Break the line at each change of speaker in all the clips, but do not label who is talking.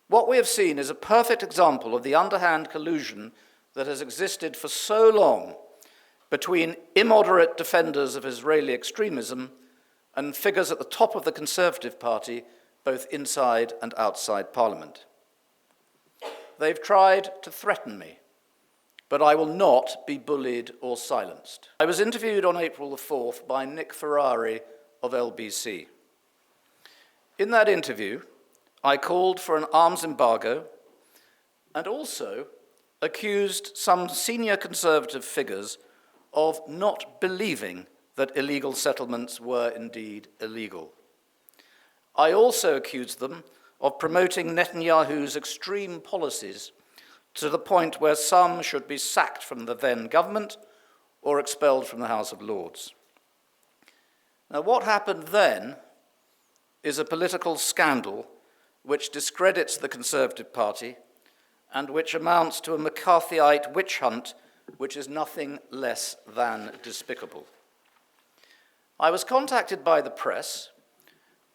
What we have seen is a perfect example of the underhand collusion that has existed for so long between immoderate defenders of Israeli extremism and figures at the top of the Conservative Party, both inside and outside Parliament. They've tried to threaten me, but I will not be bullied or silenced. I was interviewed on April the 4th by Nick Ferrari of LBC. In that interview, I called for an arms embargo and also accused some senior Conservative figures of not believing that illegal settlements were indeed illegal. I also accused them of promoting Netanyahu's extreme policies to the point where some should be sacked from the then government or expelled from the House of Lords. Now, what happened then is a political scandal which discredits the Conservative Party and which amounts to a McCarthyite witch hunt which is nothing less than despicable. I was contacted by the press,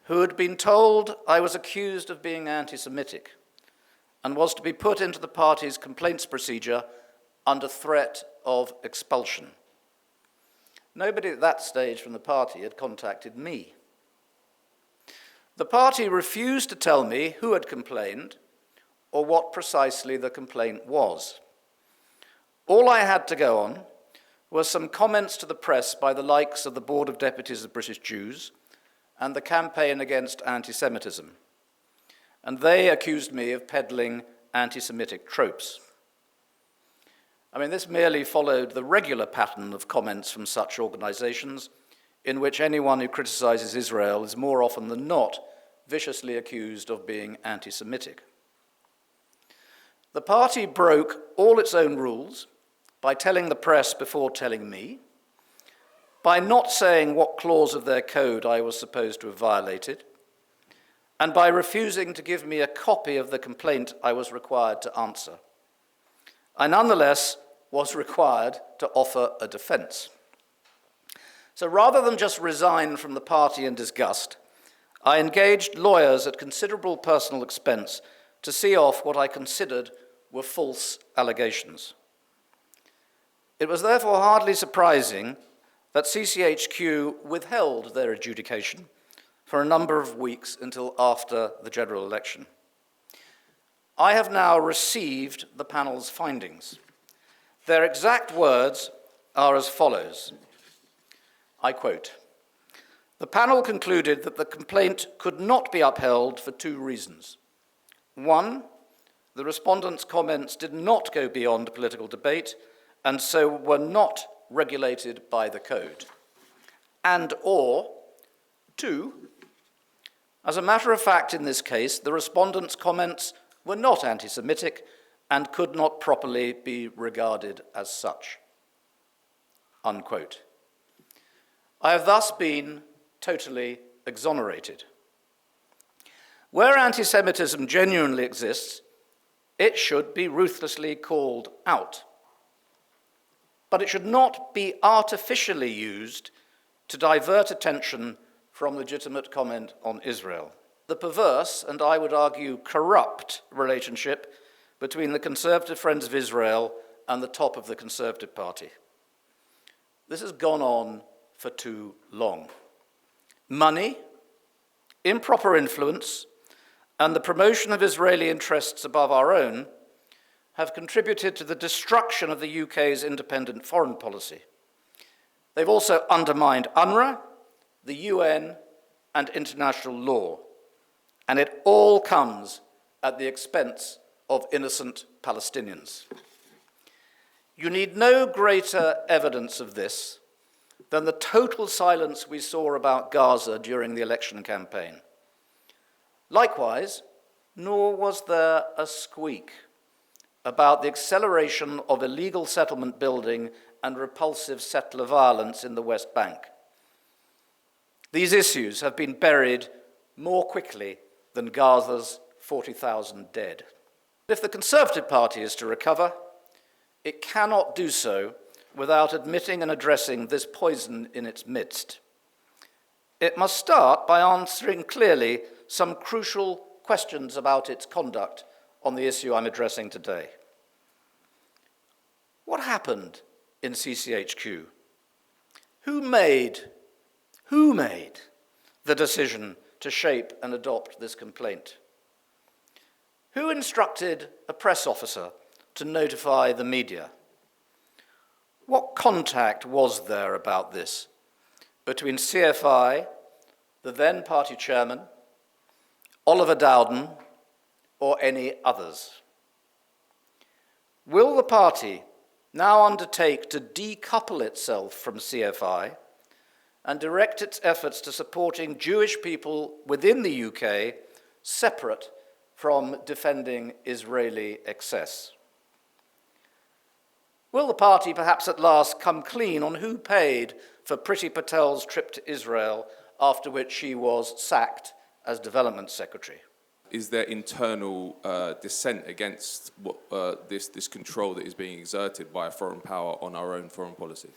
who had been told I was accused of being anti-Semitic and was to be put into the party's complaints procedure under threat of expulsion. Nobody at that stage from the party had contacted me. The party refused to tell me who had complained or what precisely the complaint was. All I had to go on were some comments to the press by the likes of the Board of Deputies of British Jews and the Campaign Against Anti-Semitism, and they accused me of peddling anti-Semitic tropes. This merely followed the regular pattern of comments from such organizations in which anyone who criticizes Israel is more often than not viciously accused of being anti-Semitic. The party broke all its own rules by telling the press before telling me, by not saying what clause of their code I was supposed to have violated, and by refusing to give me a copy of the complaint I was required to answer. I nonetheless was required to offer a defense. So rather than just resign from the party in disgust, I engaged lawyers at considerable personal expense to see off what I considered were false allegations. It was therefore hardly surprising that CCHQ withheld their adjudication for a number of weeks until after the general election. I have now received the panel's findings. Their exact words are as follows. I quote, "The panel concluded that the complaint could not be upheld for two reasons. One, the respondents' comments did not go beyond political debate and so were not regulated by the code. And or, two, as a matter of fact in this case, the respondents' comments were not anti-Semitic and could not properly be regarded as such." Unquote. I have thus been totally exonerated. Where anti-Semitism genuinely exists, it should be ruthlessly called out. But it should not be artificially used to divert attention from legitimate comment on Israel. The perverse, and I would argue corrupt, relationship between the Conservative Friends of Israel and the top of the Conservative Party. This has gone on for too long. Money, improper influence, and the promotion of Israeli interests above our own have contributed to the destruction of the UK's independent foreign policy. They've also undermined UNRWA, the UN, and international law, and it all comes at the expense of innocent Palestinians. You need no greater evidence of this than the total silence we saw about Gaza during the election campaign. Likewise, nor was there a squeak about the acceleration of illegal settlement building and repulsive settler violence in the West Bank. These issues have been buried more quickly than Gaza's 40,000 dead. If the Conservative Party is to recover, it cannot do so without admitting and addressing this poison in its midst. It must start by answering clearly some crucial questions about its conduct on the issue I'm addressing today. What happened in CCHQ? Who made the decision to shape and adopt this complaint? Who instructed a press officer to notify the media? What contact was there about this between CFI, the then party chairman, Oliver Dowden, or any others? Will the party now undertake to decouple itself from CFI and direct its efforts to supporting Jewish people within the UK, separate from defending Israeli excess? Will the party perhaps at last come clean on who paid for Priti Patel's trip to Israel, after which she was sacked as Development Secretary?
Is there internal dissent against this control that is being exerted by a foreign power on our own foreign policy?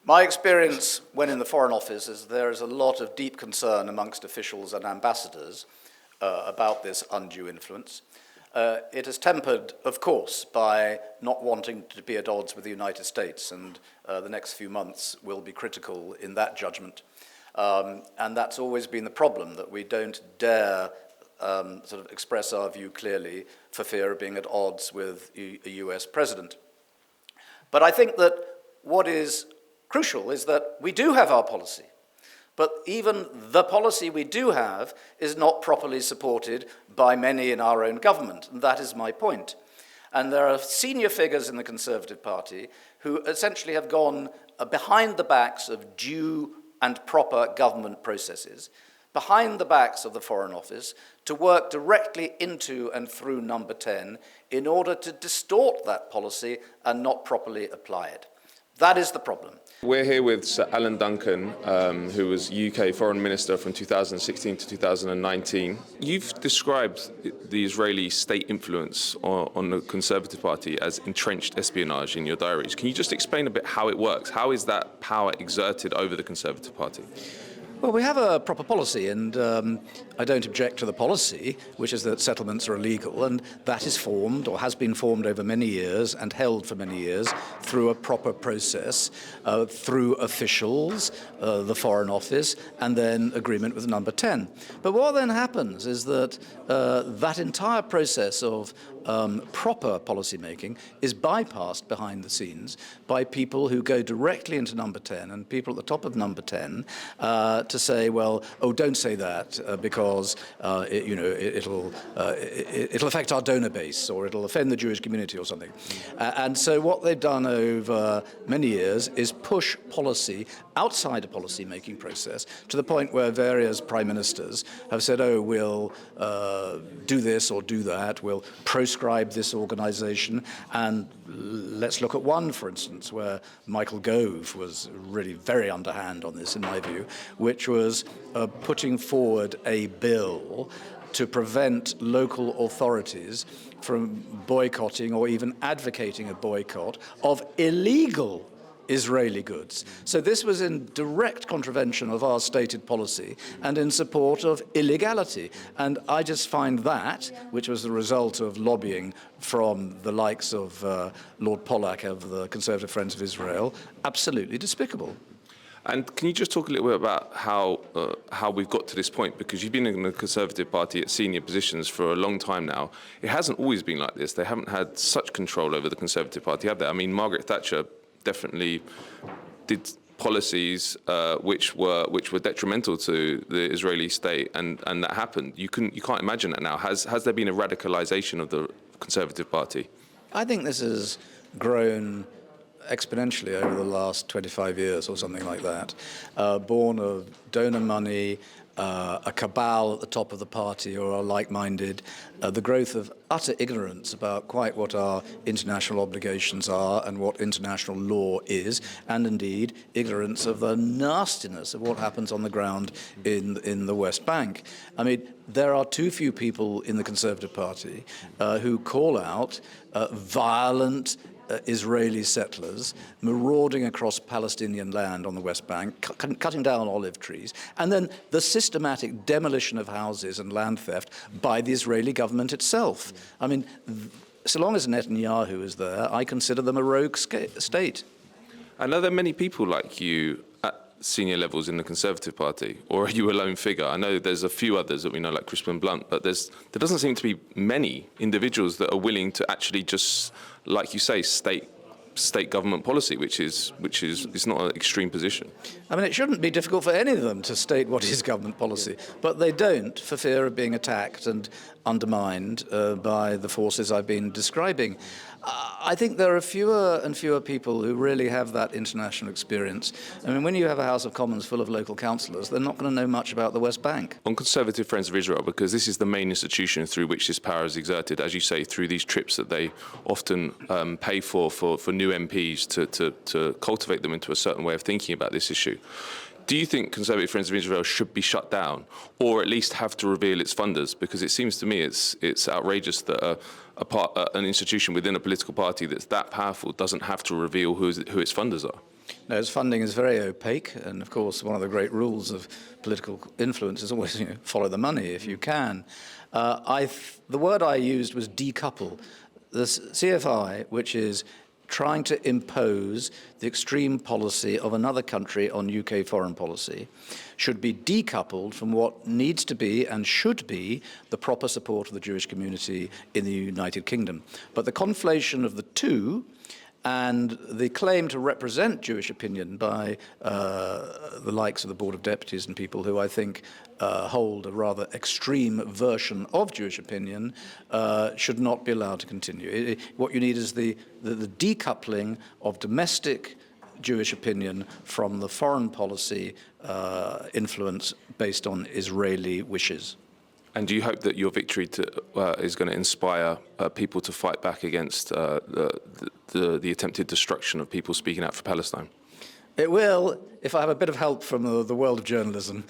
My experience when in the Foreign Office is there is a lot of deep concern amongst officials and ambassadors about this undue influence. It is tempered, of course, by not wanting to be at odds with the United States, and the next few months will be critical in that judgment. And that's always been the problem, that we don't dare sort of express our view clearly for fear of being at odds with a US president. But I think that what is crucial is that we do have our policy. But even the policy we do have is not properly supported by many in our own government, and that is my point. And there are senior figures in the Conservative Party who essentially have gone behind the backs of due and proper government processes, behind the backs of the Foreign Office, to work directly into and through Number 10 in order to distort that policy and not properly apply it. That is the problem.
We're here with Sir Alan Duncan, who was UK Foreign Minister from 2016 to 2019. You've described the Israeli state influence on the Conservative Party as entrenched espionage in your diaries. Can you just explain a bit how it works? How is that power exerted over the Conservative Party?
Well, we have a proper policy, and I don't object to the policy, which is that settlements are illegal, and that is formed, or has been formed over many years and held for many years, through a proper process, through officials, the Foreign Office, and then agreement with Number 10. But what then happens is that that entire process of proper policy making is bypassed behind the scenes by people who go directly into Number 10 and people at the top of Number 10 to say, well, oh, don't say that because it'll affect our donor base, or it'll offend the Jewish community or something. And so what they've done over many years is push policy outside a policy-making process to the point where various prime ministers have said, oh, we'll do this or do that, we'll proscribe this organization. And let's look at one, for instance, where Michael Gove was really very underhand on this, in my view, which was putting forward a bill to prevent local authorities from boycotting or even advocating a boycott of illegal Israeli goods. So this was in direct contravention of our stated policy and in support of illegality. And I just find that, which was the result of lobbying from the likes of Lord Pollack of the Conservative Friends of Israel, absolutely despicable.
And can you just talk a little bit about how we've got to this point? Because you've been in the Conservative Party at senior positions for a long time now. It hasn't always been like this. They haven't had such control over the Conservative Party, have they? I mean, Margaret Thatcher definitely did policies which were detrimental to the Israeli state, and that happened. You can't imagine that now. Has there been a radicalization of the Conservative Party?
I think this has grown exponentially over the last 25 years or something like that, born of donor money, a cabal at the top of the party who are like-minded, the growth of utter ignorance about quite what our international obligations are and what international law is, and indeed ignorance of the nastiness of what happens on the ground in the West Bank. I mean, there are too few people in the Conservative Party who call out violent Israeli settlers marauding across Palestinian land on the West Bank, cutting down olive trees, and then the systematic demolition of houses and land theft by the Israeli government itself. I mean, so long as Netanyahu is there, I consider them a rogue state.
And are there many people like you at senior levels in the Conservative Party, or are you a lone figure? I know there's a few others that we know, like Crispin Blunt, but there doesn't seem to be many individuals that are willing to actually just, like you say, state government policy, which is it's not an extreme position.
I mean, it shouldn't be difficult for any of them to state what is government policy, but they don't for fear of being attacked and undermined by the forces I've been describing. I think there are fewer and fewer people who really have that international experience. I mean, when you have a House of Commons full of local councillors, they're not going to know much about the West Bank.
On Conservative Friends of Israel, because this is the main institution through which this power is exerted, as you say, through these trips that they often pay for new MPs to cultivate them into a certain way of thinking about this issue. Do you think Conservative Friends of Israel should be shut down, or at least have to reveal its funders? Because it seems to me it's outrageous that an institution within a political party that's that powerful doesn't have to reveal who its funders are.
No, its funding is very opaque, and of course one of the great rules of political influence is always follow the money if you can. The word I used was decouple. The CFI, which is trying to impose the extreme policy of another country on UK foreign policy, should be decoupled from what needs to be and should be the proper support of the Jewish community in the United Kingdom. But the conflation of the two and the claim to represent Jewish opinion by the likes of the Board of Deputies and people who I think hold a rather extreme version of Jewish opinion should not be allowed to continue. What you need is the decoupling of domestic Jewish opinion from the foreign policy influence based on Israeli wishes.
And do you hope that your victory is going to inspire people to fight back against the attempted destruction of people speaking out for Palestine?
It will, if I have a bit of help from the world of journalism